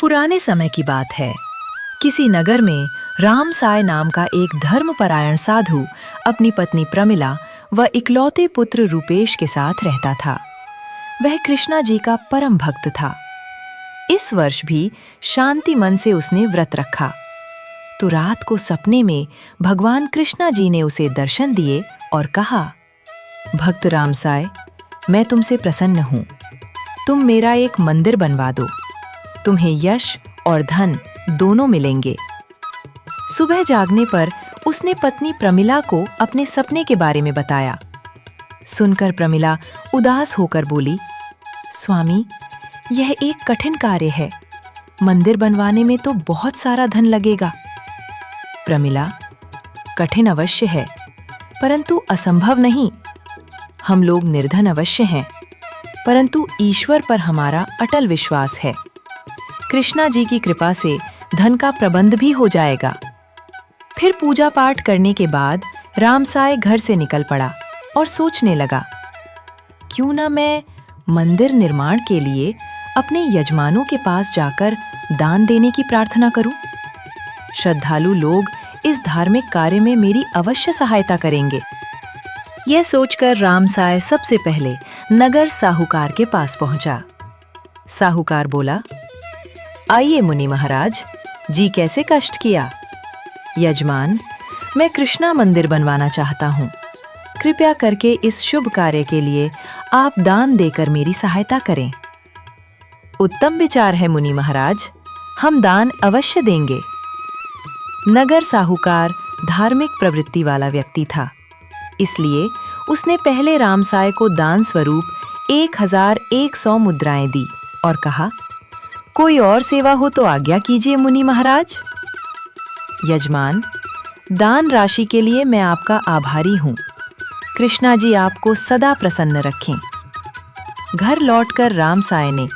पुराने समय की बात है। किसी नगर में रामसाय नाम का एक धर्मपरायण साधु अपनी पत्नी प्रमिला व इकलौते पुत्र रूपेश के साथ रहता था। वह कृष्णा जी का परम भक्त था। इस वर्ष भी शांति मन से उसने व्रत रखा तो रात को सपने में भगवान कृष्णा जी ने उसे दर्शन दिए और कहा, भक्त रामसाय, मैं तुमसे प्रसन्न हूँ। तुम मेरा एक मंदिर बनवा दो। तुम्हें यश और धन दोनों मिलेंगे। सुबह जागने पर उसने पत्नी प्रमिला को अपने सपने के बारे में बताया। सुनकर प्रमिला उदास होकर बोली, स्वामी, यह एक कठिन कार्य है। मंदिर बनवाने में तो बहुत सारा धन लगेगा। प्रमिला, कठिन अवश्य है, परंतु असंभव नहीं। हम लोग निर्धन अवश्य हैं, परंतु ईश्वर पर हमारा अटल विश्वास है। कृष्णा जी की कृपा से धन का प्रबंध भी हो जाएगा। फिर पूजा पाठ करने के बाद रामसाय घर से निकल पड़ा और सोचने लगा, क्यों ना मैं मंदिर निर्माण के लिए अपने यजमानों के पास जाकर दान देने की प्रार्थना करूं। श्रद्धालु लोग इस धार्मिक कार्य में मेरी अवश्य सहायता करेंगे। यह सोचकर रामसाय सबसे पहले नगर साहूकार के पास पहुंचा। साहूकार बोला, आइए मुनि महाराज, जी कैसे कष्ट किया। यजमान, मैं कृष्णा मंदिर बनवाना चाहता हूँ। कृपया करके इस शुभ कार्य के लिए आप दान देकर मेरी सहायता करें। उत्तम विचार है मुनि महाराज, हम दान अवश्य देंगे। नगर साहूकार धार्मिक प्रवृत्ति वाला व्यक्ति था, इसलिए उसने पहले रामसाय को दान स्वरूप 1100 मुद्राएं दी और कहा, कोई और सेवा हो तो आज्ञा कीजिए मुनि महाराज। यजमान, दान राशि के लिए मैं आपका आभारी हूँ। कृष्णा जी आपको सदा प्रसन्न रखें। घर लौटकर रामसाय ने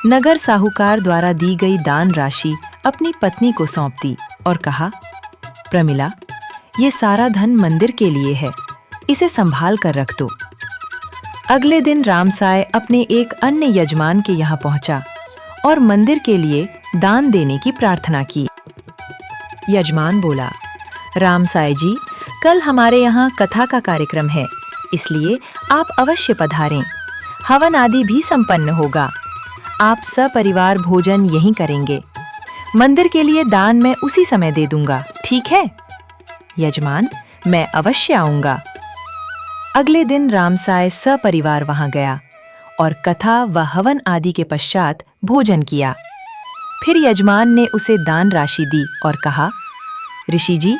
नगर साहूकार द्वारा दी गई दान राशि अपनी पत्नी को सौंप दी और कहा, प्रमिला, ये सारा धन मंदिर के लिए है, इसे संभाल कर रख दो। अगले दिन रामसाय अपने एक अन्य यजमान के यहाँ पहुंचा और मंदिर के लिए दान देने की प्रार्थना की। यजमान बोला, रामसाय जी, कल हमारे यहाँ कथा का कार्यक्रम है, इसलिए आप अवश्य पधारें। हवन आदि भी संपन्न होगा। आप सपरिवार भोजन यहीं करेंगे। मंदिर के लिए दान मैं उसी समय दे दूंगा, ठीक है? यजमान, मैं अवश्य आऊंगा। अगले दिन रामसाय सपरिवार वहां गया और कथा व हवन आदि के पश्चात भोजन किया। फिर यजमान ने उसे दान राशि दी और कहा, ऋषि जी,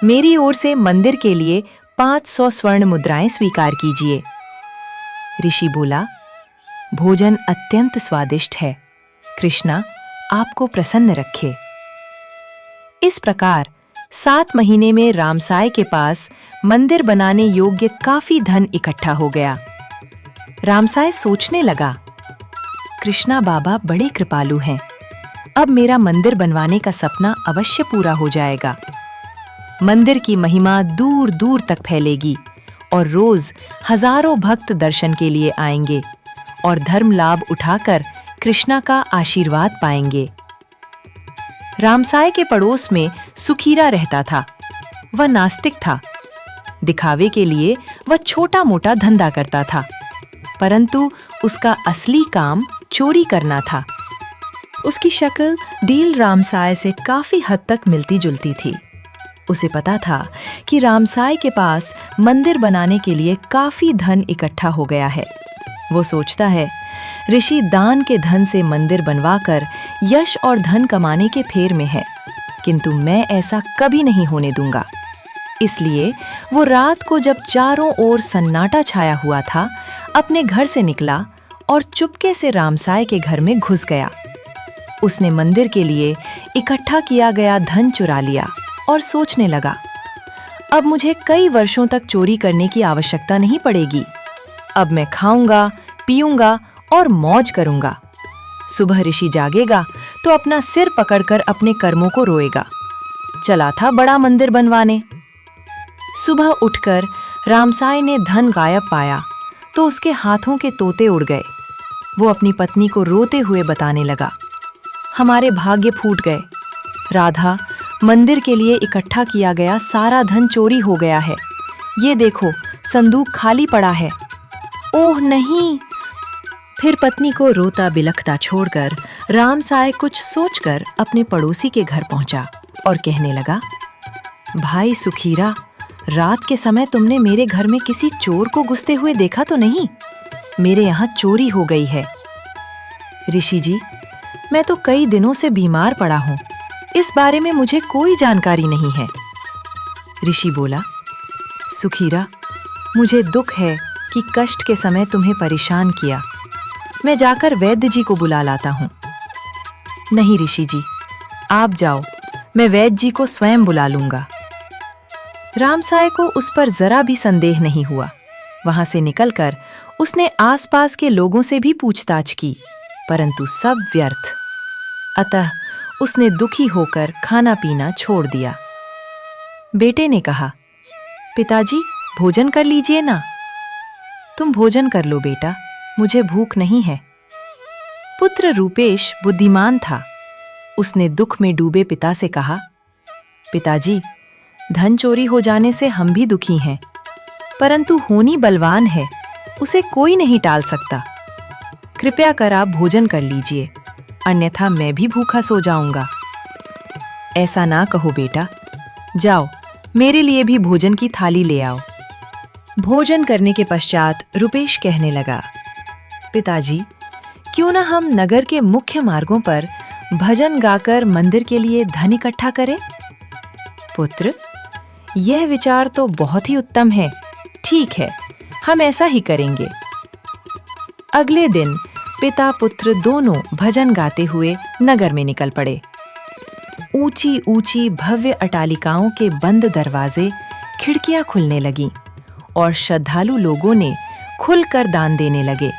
मेरी ओर से मंदिर के लिए 500 स्वर्ण मुद्राएं स्वीकार कीजिए। ऋषि बोला, भोजन अत्यंत स्वादिष्ट है। कृष्णा आपको प्रसन्न रखे। इस प्रकार 7 महीने में रामसाय के पास मंदिर बनाने योग्य काफी धन इकट्ठा हो गया। रामसाय सोचने लगा, कृष्णा बाबा बड़े कृपालु हैं। अब मेरा मंदिर बनवाने का सपना अवश्य पूरा हो जाएगा। मंदिर की महिमा दूर दूर तक फैलेगी और रोज हजारों भक्त दर्शन के लिए आएंगे और धर्म लाभ उठाकर कृष्णा का आशीर्वाद पाएंगे। रामसाय के पड़ोस में सुखीरा रहता था। वह नास्तिक था। दिखावे के लिए वह छोटा मोटा धंधा करता था, परंतु उसका असली काम चोरी करना था। उसकी शक्ल डील रामसाय से काफी हद तक मिलती जुलती थी। उसे पता था कि रामसाय के पास मंदिर बनाने के लिए काफी धन इकट्ठा हो गया है। वो सोचता है, ऋषि दान के धन से मंदिर बनवाकर यश और धन कमाने के फेर में है, किंतु मैं ऐसा कभी नहीं होने दूंगा। इसलिए वो रात को जब चारों ओर सन्नाटा छाया हुआ था, अपने घर से निकला और चुपके से रामसाय के घर में घुस गया। उसने मंदिर के लिए इकट्ठा किया गया धन चुरा लिया और सोचने लगा, अब मुझे कई वर्षों तक चोरी करने की आवश्यकता नहीं पड़ेगी। अब मैं खाऊंगा, पीऊंगा और मौज करूंगा। सुबह ऋषि जागेगा तो अपना सिर पकड़कर अपने कर्मों को रोएगा। चला था बड़ा मंदिर बनवाने। सुबह उठकर रामसाय ने धन गायब पाया तो उसके हाथों के तोते उड़ गए। वो अपनी पत्नी को रोते हुए बताने लगा, हमारे भाग्य फूट गए। राधा, मंदिर के लिए इकट्ठा किया गया सारा धन चोरी हो गया है। ये देखो, संदूक खाली पड़ा है। ओह नहीं! फिर पत्नी को रोता बिलखता छोड़कर रामसाय कुछ सोचकर अपने पड़ोसी के घर पहुंचा और कहने लगा, भाई सुखीरा, रात के समय तुमने मेरे घर में किसी चोर को घुसते हुए देखा तो नहीं? मेरे यहाँ चोरी हो गई है। ऋषि जी, मैं तो कई दिनों से बीमार पड़ा हूँ, इस बारे में मुझे कोई जानकारी नहीं है। ऋषि बोला, सुखीरा, मुझे दुख है कि कष्ट के समय तुम्हें परेशान किया। मैं जाकर वैद्य जी को बुला लाता हूँ। नहीं ऋषि जी, आप जाओ, मैं वैद्य जी को स्वयं बुला लूंगा। रामसाय को उस पर जरा भी संदेह नहीं हुआ। वहां से निकलकर उसने आसपास के लोगों से भी पूछताछ की, परंतु सब व्यर्थ। अतः उसने दुखी होकर खाना पीना छोड़ दिया। बेटे ने कहा, पिताजी, भोजन कर लीजिए ना। तुम भोजन कर लो बेटा, मुझे भूख नहीं है। पुत्र रूपेश बुद्धिमान था। उसने दुख में डूबे पिता से कहा, पिताजी, धन चोरी हो जाने से हम भी दुखी हैं, परंतु होनी बलवान है, उसे कोई नहीं टाल सकता। कृपया कर आप भोजन कर लीजिए, अन्यथा मैं भी भूखा सो जाऊंगा। ऐसा ना कहो बेटा, जाओ, मेरे लिए भी भोजन की थाली ले आओ। भोजन करने के पश्चात रुपेश कहने लगा, पिताजी, क्यों ना हम नगर के मुख्य मार्गों पर भजन गाकर मंदिर के लिए धन इकट्ठा करें? पुत्र, यह विचार तो बहुत ही उत्तम है। ठीक है, हम ऐसा ही करेंगे। अगले दिन पिता पुत्र दोनों भजन गाते हुए नगर में निकल पड़े। ऊंची ऊंची भव्य अटालिकाओं के बंद दरवाजे, खिड़कियां खुलने लगीं और श्रद्धालु लोगों ने खुलकर दान देने लगे।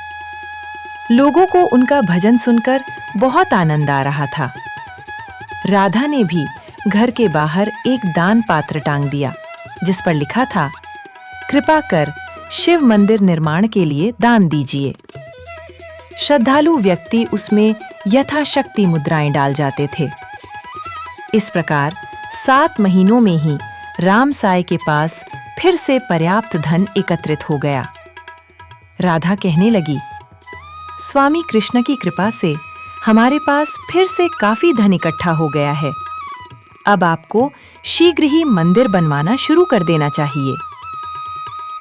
लोगों को उनका भजन सुनकर बहुत आनंद आ रहा था। राधा ने भी घर के बाहर एक दान पात्र टांग दिया, जिस पर लिखा था, कृपा कर शिव मंदिर निर्माण के लिए दान दीजिए। श्रद्धालु व्यक्ति उसमें यथाशक्ति मुद्राएं डाल जाते थे। इस प्रकार 7 महीनों में ही रामसाय के पास फिर से पर्याप्त धन एकत्रित हो गया। राधा कहने लगी, स्वामी कृष्ण की कृपा से हमारे पास फिर से काफी धन इकट्ठा हो गया है। अब आपको शीघ्र ही मंदिर बनवाना शुरू कर देना चाहिए।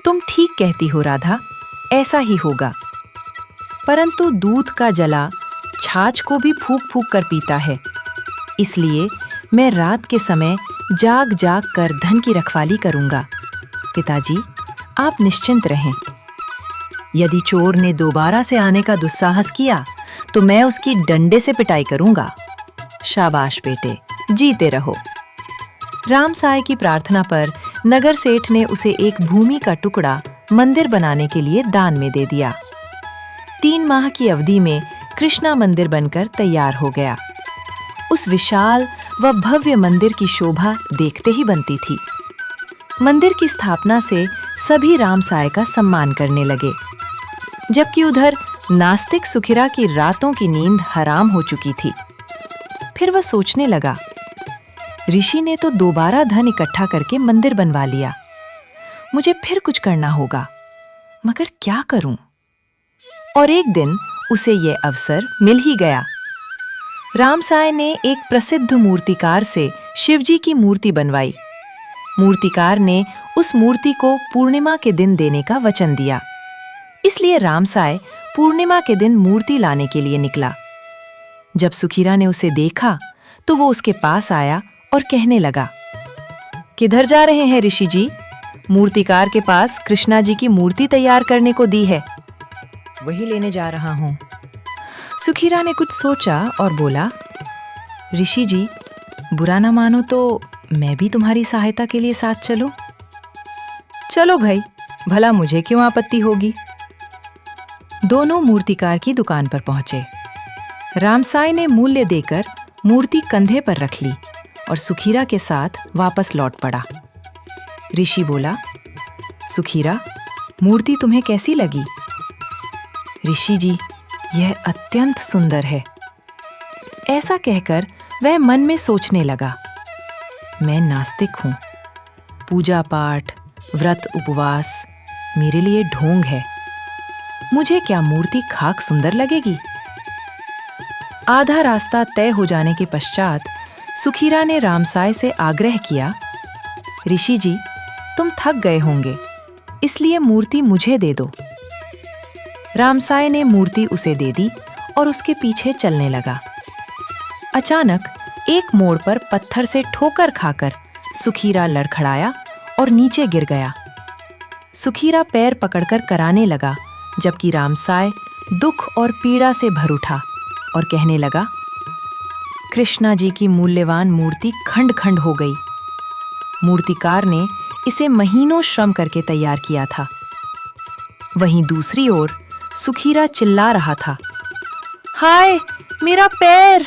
तुम ठीक कहती हो राधा, ऐसा ही होगा। परंतु दूध का जला छाछ को भी फूंक फूंक कर पीता है, इसलिए मैं रात के समय जाग जाग कर धन की रखवाली करूंगा। पिताजी, आप निश्चिंत रहें। यदि चोर ने दोबारा से आने का दुस्साहस किया तो मैं उसकी डंडे से पिटाई करूंगा। शाबाश बेटे, जीते रहो। रामसाय की प्रार्थना पर नगर सेठ ने उसे एक भूमि का टुकड़ा मंदिर बनाने के लिए दान में दे दिया। 3 माह की अवधि में कृष्णा मंदिर बनकर तैयार हो गया। उस विशाल व भव्य मंदिर की शोभा देखते ही बनती थी। मंदिर की स्थापना से सभी रामसाय का सम्मान करने लगे, जबकि उधर नास्तिक सुखिरा की रातों की नींद हराम हो चुकी थी। फिर वह सोचने लगा, ऋषि ने तो दोबारा धन इकट्ठा करके मंदिर बनवा लिया, मुझे फिर कुछ करना होगा, मगर क्या करूं? और एक दिन उसे यह अवसर मिल ही गया। रामसाय ने एक प्रसिद्ध मूर्तिकार से शिवजी की मूर्ति बनवाई। मूर्तिकार ने उस मूर्ति को पूर्णिमा के दिन देने का वचन दिया, इसलिए रामसाय पूर्णिमा के दिन मूर्ति लाने के लिए निकला। जब सुखीरा ने उसे देखा तो वो उसके पास आया और कहने लगा, किधर जा रहे हैं ऋषि जी? मूर्तिकार के पास कृष्णा जी की मूर्ति तैयार करने को दी है। वही लेने जा रहा हूं। सुखीरा ने कुछ सोचा और बोला, ऋषि जी, बुरा ना मानो तो मैं भी तुम्हारी सहायता के लिए साथ चलूं? चलो भाई, भला मुझे क्यों आपत्ति होगी। दोनों मूर्तिकार की दुकान पर पहुंचे। रामसाय ने मूल्य देकर मूर्ति कंधे पर रख ली और सुखीरा के साथ वापस लौट पड़ा। ऋषि बोला, सुखीरा, मूर्ति तुम्हें कैसी लगी? ऋषि जी, यह अत्यंत सुंदर है। ऐसा कहकर वह मन में सोचने लगा, मैं नास्तिक हूं। पूजा पाठ, व्रत उपवास मेरे लिए ढोंग है। मुझे क्या मूर्ति खाक सुंदर लगेगी? आधा रास्ता तय हो जाने के पश्चात सुखीरा ने रामसाय से आग्रह किया, ऋषि जी, तुम थक गए होंगे, इसलिए मूर्ति मुझे दे दो। रामसाय ने मूर्ति उसे दे दी और उसके पीछे चलने लगा। अचानक एक मोड़ पर पत्थर से ठोकर खाकर सुखीरा लड़खड़ाया और नीचे गिर गया। सुखीरा पैर पकड़कर कराने लगा, जबकि रामसाय दुख और पीड़ा से भर उठा और कहने लगा, कृष्णा जी की मूल्यवान मूर्ति खंड खंड हो गई। मूर्तिकार ने इसे महीनों श्रम करके तैयार किया था। वहीं दूसरी ओर सुखीरा चिल्ला रहा था, हाय मेरा पैर!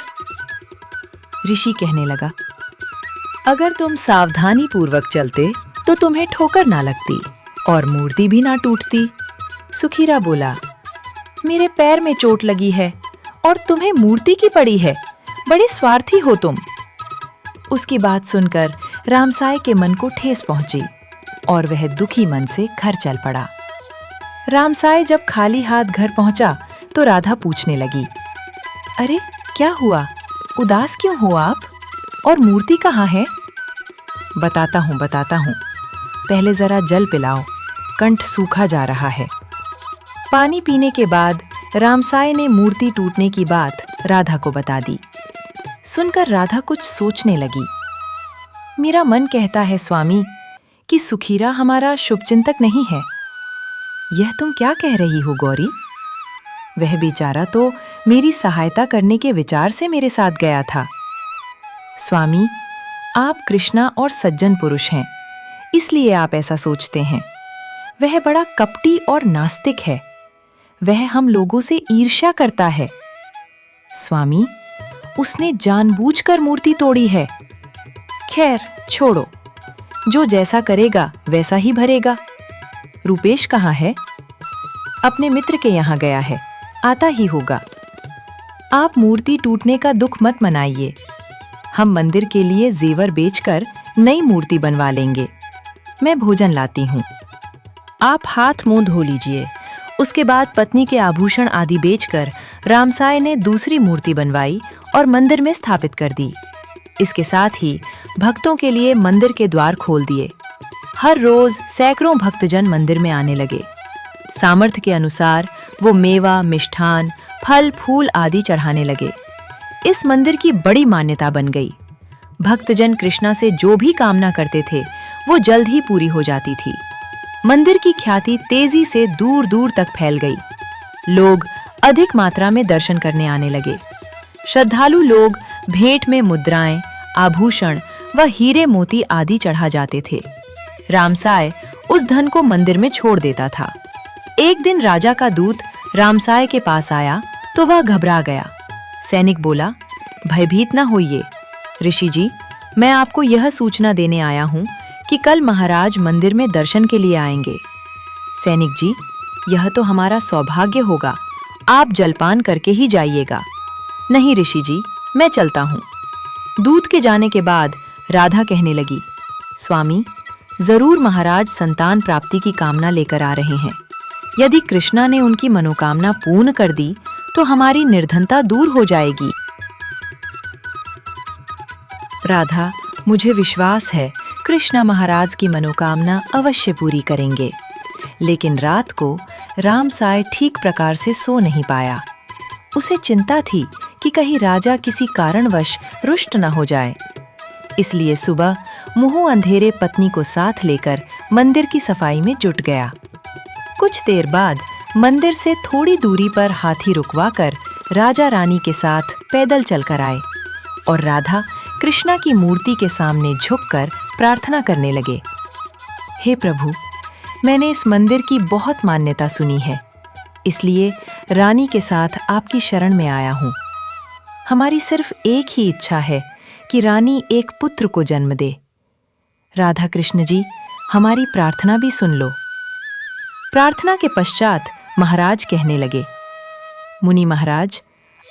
ऋषि कहने लगा, अगर तुम सावधानी पूर्वक चलते तो तुम्हें ठोकर ना लगती और मूर्ति भी ना टूटती। सुखीरा बोला, मेरे पैर में चोट लगी है और तुम्हें मूर्ति की पड़ी है, बड़े स्वार्थी हो तुम। उसकी बात सुनकर रामसाय के मन को ठेस पहुंची और वह दुखी मन से घर चल पड़ा। रामसाय जब खाली हाथ घर पहुंचा तो राधा पूछने लगी, अरे क्या हुआ, उदास क्यों हो आप? और मूर्ति कहाँ है? बताता हूँ, पहले जरा जल पिलाओ, कंठ सूखा जा रहा है। पानी पीने के बाद रामसाय ने मूर्ति टूटने की बात राधा को बता दी। सुनकर राधा कुछ सोचने लगी। मेरा मन कहता है स्वामी कि सुखीरा हमारा शुभचिंतक नहीं है। यह तुम क्या कह रही हो गौरी? वह बेचारा तो मेरी सहायता करने के विचार से मेरे साथ गया था। स्वामी, आप कृष्णा और सज्जन पुरुष हैं, इसलिए आप ऐसा सोचते हैं। वह बड़ा कपटी और नास्तिक है। वह हम लोगों से ईर्ष्या करता है। स्वामी, उसने जानबूझकर मूर्ति तोड़ी है। खैर छोड़ो, जो जैसा करेगा वैसा ही भरेगा। रूपेश कहाँ है? अपने मित्र के यहाँ गया है, आता ही होगा। आप मूर्ति टूटने का दुख मत मनाइए। हम मंदिर के लिए जेवर बेचकर नई मूर्ति बनवा लेंगे। मैं भोजन लाती हूँ। आप हाथ मुंह धो लीजिए। उसके बाद पत्नी के आभूषण आदि बेचकर रामसाय ने दूसरी मूर्ति बनवाई और मंदिर में स्थापित कर दी। इसके साथ ही भक्तों के लिए मंदिर के द्वार खोल दिए। हर रोज सैकड़ों भक्तजन मंदिर में आने लगे। सामर्थ्य के अनुसार वो मेवा, मिष्ठान, फल फूल आदि चढ़ाने लगे। इस मंदिर की बड़ी मान्यता बन गई। भक्तजन कृष्णा से जो भी कामना करते थे वो जल्द ही पूरी हो जाती थी। मंदिर की ख्याति तेजी से दूर दूर तक फैल गई। लोग अधिक मात्रा में दर्शन करने आने लगे। श्रद्धालु लोग भेंट में मुद्राएं, आभूषण व हीरे मोती आदि चढ़ा जाते थे। रामसाय उस धन को मंदिर में छोड़ देता था। एक दिन राजा का दूत रामसाय के पास आया तो वह घबरा गया। सैनिक बोला, भयभीत न होइए ऋषि जी, मैं आपको यह सूचना देने आया हूँ कि कल महाराज मंदिर में दर्शन के लिए आएंगे। सैनिक जी, यह तो हमारा सौभाग्य होगा, आप जलपान करके ही जाइएगा। नहीं ऋषि जी, मैं चलता हूँ। दूत के जाने के बाद राधा कहने लगी, स्वामी, जरूर महाराज संतान प्राप्ति की कामना लेकर आ रहे हैं। यदि कृष्णा ने उनकी मनोकामना पूर्ण कर दी तो हमारी निर्धनता दूर हो जाएगी। राधा, मुझे विश्वास है कृष्णा महाराज की मनोकामना अवश्य पूरी करेंगे। लेकिन रात को रामसाय ठीक प्रकार से सो नहीं पाया। उसे चिंता थी कि कहीं राजा किसी कारणवश रुष्ट न हो जाए। इसलिए सुबह मुंह अंधेरे पत्नी को साथ लेकर मंदिर की सफाई में जुट गया। कुछ देर बाद मंदिर से थोड़ी दूरी पर हाथी रुकवाकर राजा रानी के साथ पैदल चलकर आए और राधा कृष्णा की मूर्ति के सामने झुककर प्रार्थना करने लगे। हे प्रभु, मैंने इस मंदिर की बहुत मान्यता सुनी है, इसलिए रानी के साथ आपकी शरण में आया हूँ। हमारी सिर्फ एक ही इच्छा है कि रानी एक पुत्र को जन्म दे। राधा कृष्ण जी, हमारी प्रार्थना भी सुन लो। प्रार्थना के पश्चात महाराज कहने लगे, मुनि महाराज,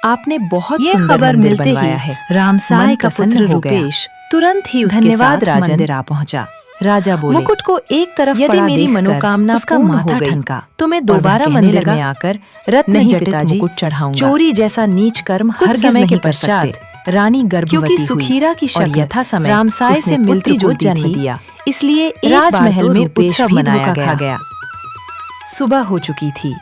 आपने बहुत ये सुंदर खबर मंदिर मिलते बनवाया ही है। रामसाय मन का प्रसन्न पुत्र हो गया। रूपेश तुरंत ही उसके धन्यवाद साथ राजन। मंदिर आ पहुंचा। राजा बोले, मुकुट को एक तरफ यदि पड़ा मेरी देखकर मनोकामना उसका पूर्ण माथा हो गई ठनका तो मैं और वह दोबारा कहने मंदिर लगा, में आकर रत्न नहीं जटित पिताजी, मुकुट चढ़ाऊंगा। चोरी जैसा नीच कर्म कुछ हरगिज समय के नहीं कर सकते। पश्चात रानी गर्भवती क्योंकि हुई सुखीरा की और शक्ल यथा समय रामसाय उसने से पुत्र मिलती को जुलती जन्म थी, दिया। इसलिए एक राजमहल बार तो में रूपेश उत्सव भी मनाया धोखा खा गया। सुबह हो चुकी थी।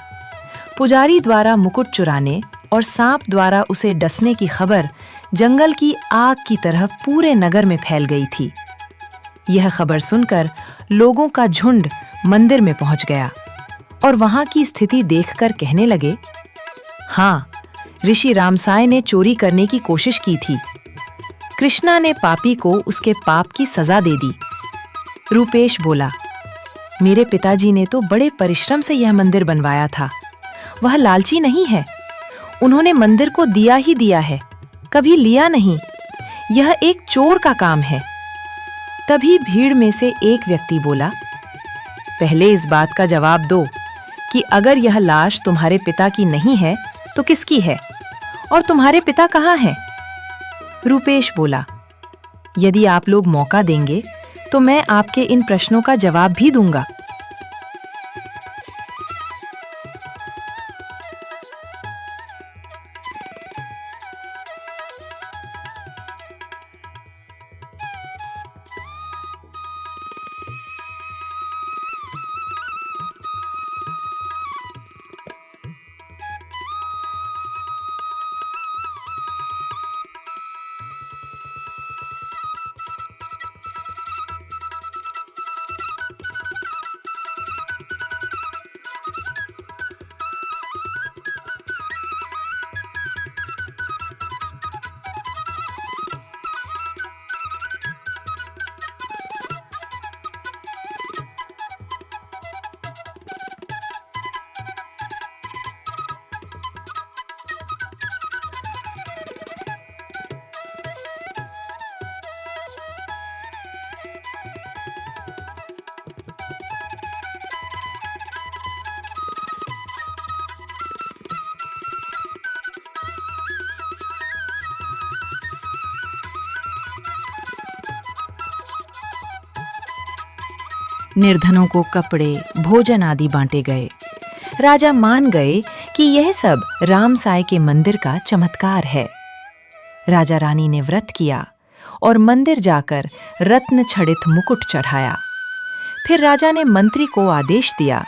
पुजारी द्वारा मुकुट चुराने और सांप द्वारा उसे डसने की खबर जंगल की आग की तरह पूरे नगर में फैल गई थी। यह खबर सुनकर लोगों का झुंड मंदिर में पहुंच गया और वहां की स्थिति देखकर कहने लगे, हाँ, ऋषि रामसाय ने चोरी करने की कोशिश की थी। कृष्णा ने पापी को उसके पाप की सजा दे दी। रूपेश बोला, मेरे पिताजी ने तो बड़े परिश्रम से यह मंदिर बनवाया था। वह लालची नहीं है। उन्होंने मंदिर को दिया ही दिया है, कभी लिया नहीं। यह एक चोर का काम है। तभी भीड़ में से एक व्यक्ति बोला, पहले इस बात का जवाब दो कि अगर यह लाश तुम्हारे पिता की नहीं है तो किसकी है, और तुम्हारे पिता कहाँ हैं? रूपेश बोला, यदि आप लोग मौका देंगे तो मैं आपके इन प्रश्नों का जवाब भी दूंगा। निर्धनों को कपड़े, भोजन आदि बांटे गए। राजा मान गए कि यह सब रामसाय के मंदिर का चमत्कार है। राजा रानी ने व्रत किया और मंदिर जाकर रत्न छड़ित मुकुट चढ़ाया। फिर राजा ने मंत्री को आदेश दिया,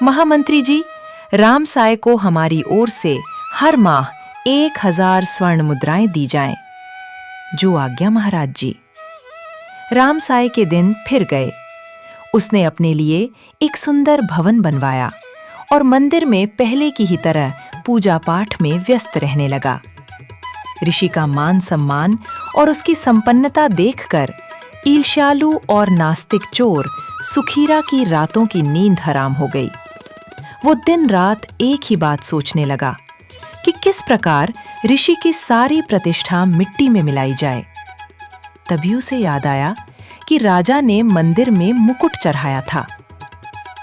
महामंत्री जी, रामसाय को हमारी ओर से हर माह 1000 स्वर्ण मुद्राएं दी जाएं। जो आज्ञा महाराज जी। रामसाय के दिन फिर गए। उसने अपने लिए एक सुंदर भवन बनवाया और मंदिर में पहले की ही तरह पूजा पाठ में व्यस्त रहने लगा। ऋषि का मान सम्मान और उसकी संपन्नता देखकर ईर्ष्यालु और नास्तिक चोर सुखीरा की रातों की नींद हराम हो गई। वो दिन रात एक ही बात सोचने लगा कि किस प्रकार ऋषि की सारी प्रतिष्ठा मिट्टी में मिलाई जाए। तभी उसे याद आया कि राजा ने मंदिर में मुकुट चढ़ाया था।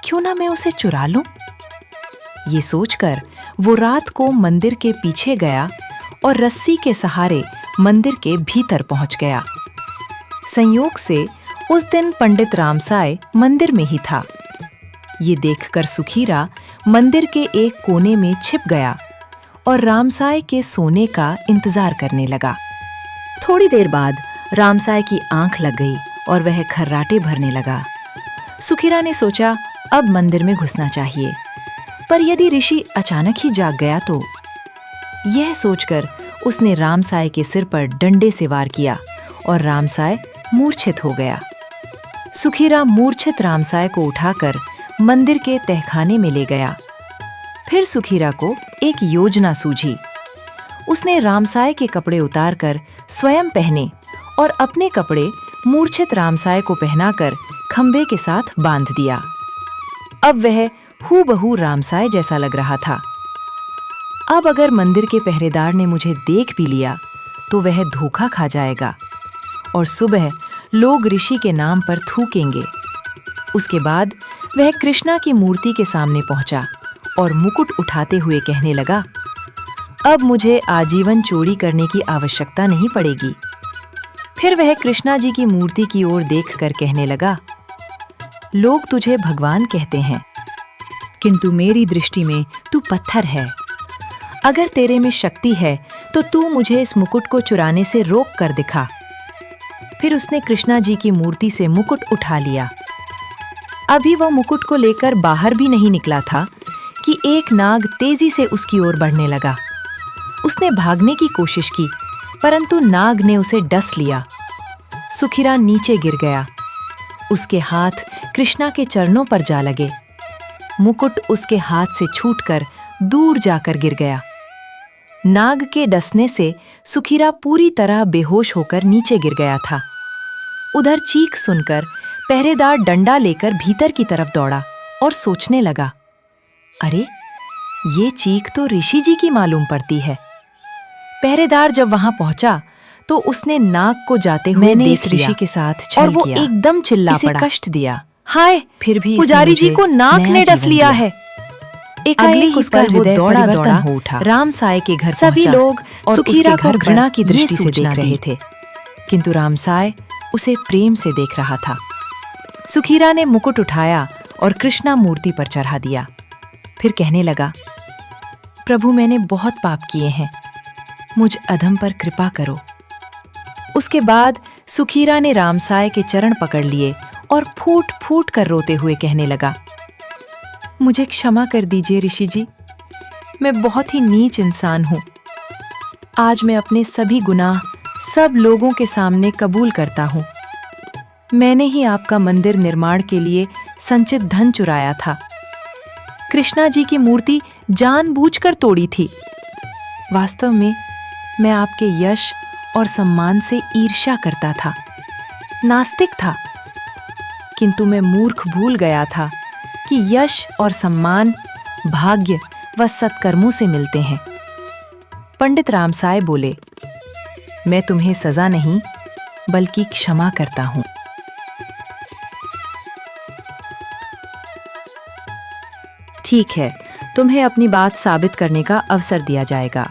क्यों ना मैं उसे चुरा लूं? ये सोचकर वो रात को मंदिर के पीछे गया और रस्सी के सहारे मंदिर के भीतर पहुंच गया। संयोग से उस दिन पंडित रामसाय मंदिर में ही था। ये देखकर सुखीरा मंदिर के एक कोने में छिप गया और रामसाय के सोने का इंतजार करने लगा। थोड़ी देर बाद रामसाय की आंख लग गई और वह खर्राटे भरने लगा। सुखीरा ने सोचा, अब मंदिर में घुसना चाहिए, पर यदि ऋषि अचानक ही जाग गया तो। यह सोचकर उसने रामसाय के सिर पर डंडे से वार किया और रामसाय मूर्छित हो गया। सुखीरा मूर्छित रामसाय को उठाकर मंदिर के तहखाने में ले गया। फिर सुखीरा को एक योजना सूझी। उसने रामसाय के कपड़े उतारकर स्वयं पहने और अपने कपड़े मूर्छित रामसाय को पहनाकर खंबे के साथ बांध दिया। अब वह हूबहू रामसाय जैसा लग रहा था। अब अगर मंदिर के पहरेदार ने मुझे देख भी लिया तो वह धोखा खा जाएगा और सुबह लोग ऋषि के नाम पर थूकेंगे। उसके बाद वह कृष्णा की मूर्ति के सामने पहुंचा और मुकुट उठाते हुए कहने लगा, अब मुझे आजीवन चोरी करने की आवश्यकता नहीं पड़ेगी। फिर वह कृष्णा जी की मूर्ति की ओर देखकर कहने लगा, लोग तुझे भगवान कहते हैं, किंतु मेरी दृष्टि में तू पत्थर है। अगर तेरे में शक्ति है तो तू मुझे इस मुकुट को चुराने से रोक कर दिखा। फिर उसने कृष्णा जी की मूर्ति से मुकुट उठा लिया। अभी वह मुकुट को लेकर बाहर भी नहीं निकला था कि एक नाग तेजी से उसकी ओर बढ़ने लगा। उसने भागने की कोशिश की, परंतु नाग ने उसे डस लिया। सुखीरा नीचे गिर गया। उसके हाथ कृष्णा के चरणों पर जा लगे। मुकुट उसके हाथ से छूटकर दूर जाकर गिर गया। नाग के डसने से सुखीरा पूरी तरह बेहोश होकर नीचे गिर गया था। उधर चीख सुनकर पहरेदार डंडा लेकर भीतर की तरफ दौड़ा और सोचने लगा, अरे ये चीख तो ऋषि जी की मालूम पड़ती है। पहरेदार जब वहां पहुंचा तो उसने नाग को जाते हुए देख लिया ऋषि के साथ छल और वो किया। एकदम चिल्ला इसे पड़ा, कष्ट दिया। हाय, फिर भी इसने पुजारी जी मुझे को नाग नया ने डस जीवन लिया दिया। है। अगले एकाएक ही उसका पल वो हृदय दौड़ा परिवर्तन दौड़ा हो उठा। रामसाय के घर सभी पहुंचा लोग और सुखीरा उसके को घर पर घृणा की ये दृष्टि से सूचना देख रहे दी। थे, किंतु रामसाय उसे प्रेम से देख रहा था। सुखीरा ने मुकुट उठाया और कृष्णा मूर्ति पर चढ़ा दिया। फिर कहने लगा, प्रभु मैंने बहुत पाप किए हैं, मुझ अधम पर कृपा करो। उसके बाद सुखीरा ने रामसाय के चरण पकड़ लिए और फूट फूट कर रोते हुए कहने लगा, मुझे क्षमा कर दीजिए ऋषि जी, मैं बहुत ही नीच इंसान हूं। आज मैं अपने सभी गुनाह सब लोगों के सामने कबूल करता हूं। मैंने ही आपका मंदिर निर्माण के लिए संचित धन चुराया था। कृष्णा जी की मूर्ति जानबूझकर तोड़ी थी। वास्तव में मैं आपके यश और सम्मान से ईर्ष्या करता था, नास्तिक था। किंतु मैं मूर्ख भूल गया था कि यश और सम्मान भाग्य व सत्कर्मों से मिलते हैं। पंडित रामसाय बोले, मैं तुम्हें सजा नहीं बल्कि क्षमा करता हूं। ठीक है, तुम्हें अपनी बात साबित करने का अवसर दिया जाएगा,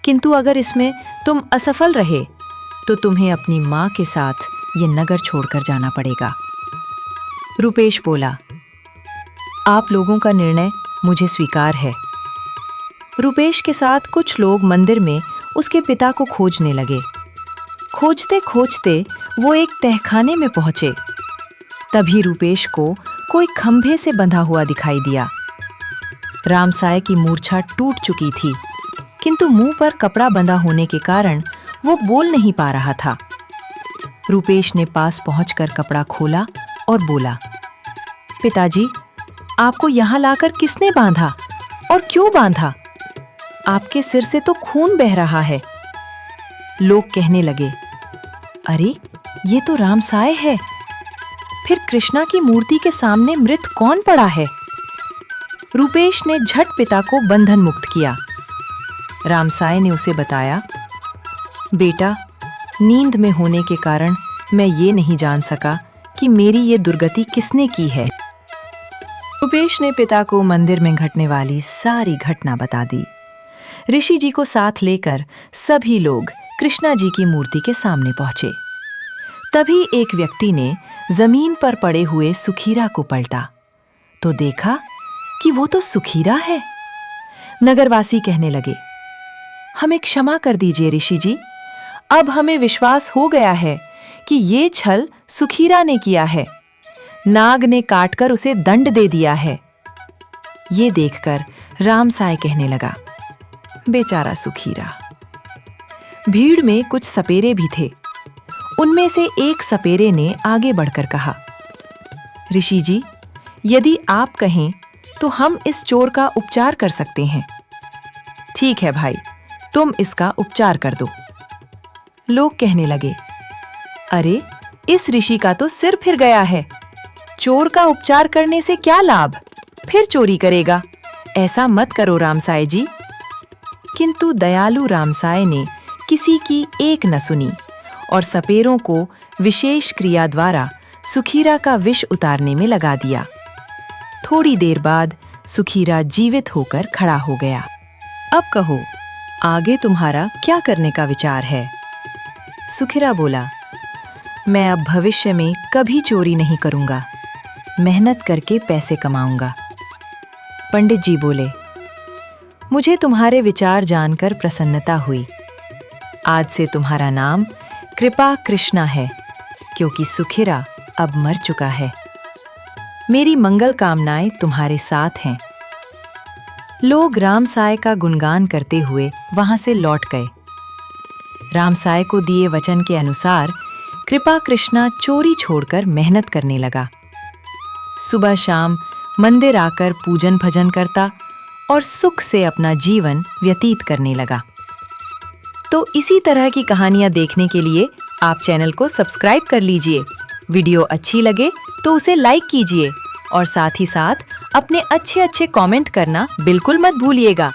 किंतु अगर इसमें तुम असफल रहे तो तुम्हें अपनी मां के साथ ये नगर छोड़कर जाना पड़ेगा। रूपेश बोला, आप लोगों का निर्णय मुझे स्वीकार है। रूपेश के साथ कुछ लोग मंदिर में उसके पिता को खोजने लगे। खोजते खोजते वो एक तहखाने में पहुंचे। तभी रूपेश को कोई खंभे से बंधा हुआ दिखाई दिया। रामसाय की मूर्छा टूट चुकी थी, किंतु मुंह पर कपड़ा बंधा होने के कारण वो बोल नहीं पा रहा था। रूपेश ने पास पहुंचकर कपड़ा खोला और बोला, पिताजी, आपको यहां लाकर किसने बांधा और क्यों बांधा? आपके सिर से तो खून बह रहा है। लोग कहने लगे, अरे ये तो रामसाय है। फिर कृष्णा की मूर्ति के सामने मृत कौन पड़ा है? रूपेश ने झट पिता को बंधन मुक्त किया। रामसाय ने उसे बताया, बेटा, नींद में होने के कारण मैं ये नहीं जान सका कि मेरी ये दुर्गति किसने की है। रूपेश ने पिता को मंदिर में घटने वाली सारी घटना बता दी। ऋषि जी को साथ लेकर सभी लोग कृष्णा जी की मूर्ति के सामने पहुंचे। तभी एक व्यक्ति ने जमीन पर पड़े हुए सुखीरा को पलटा तो देखा कि वो तो सुखीरा है। नगरवासी कहने लगे, हमें क्षमा कर दीजिए ऋषि जी, अब हमें विश्वास हो गया है कि ये छल सुखीरा ने किया है। नाग ने काटकर उसे दंड दे दिया है। ये देखकर रामसाय कहने लगा, बेचारा सुखीरा। भीड़ में कुछ सपेरे भी थे। उनमें से एक सपेरे ने आगे बढ़कर कहा, ऋषि जी, यदि आप कहें तो हम इस चोर का उपचार कर सकते हैं। ठीक है भाई, तुम इसका उपचार कर दो। लोग कहने लगे, अरे इस ऋषि का तो सिर फिर गया है। चोर का उपचार करने से क्या लाभ? फिर चोरी करेगा। ऐसा मत करो रामसाय जी। किंतु दयालु रामसाय ने किसी की एक न सुनी और सपेरों को विशेष क्रिया द्वारा सुखीरा का विष उतारने में लगा दिया। थोड़ी देर बाद सुखीरा जीवित होकर खड़ा हो गया। अब कहो, आगे तुम्हारा क्या करने का विचार है? सुखिरा बोला, मैं अब भविष्य में कभी चोरी नहीं करूंगा, मेहनत करके पैसे कमाऊंगा। पंडित जी बोले, मुझे तुम्हारे विचार जानकर प्रसन्नता हुई। आज से तुम्हारा नाम कृपा कृष्णा है, क्योंकि सुखिरा अब मर चुका है। मेरी मंगल कामनाएं तुम्हारे साथ हैं। लोग रामसाय का गुणगान करते हुए वहां से लौट गए। रामसाय को दिए वचन के अनुसार कृपा कृष्णा चोरी छोड़कर मेहनत करने लगा। सुबह शाम मंदिर आकर पूजन भजन करता और सुख से अपना जीवन व्यतीत करने लगा। तो इसी तरह की कहानियां देखने के लिए आप चैनल को सब्सक्राइब कर लीजिए। वीडियो अच्छी लगे तो उसे लाइक कीजिए और साथ ही साथ अपने अच्छे कमेंट करना बिल्कुल मत भूलिएगा।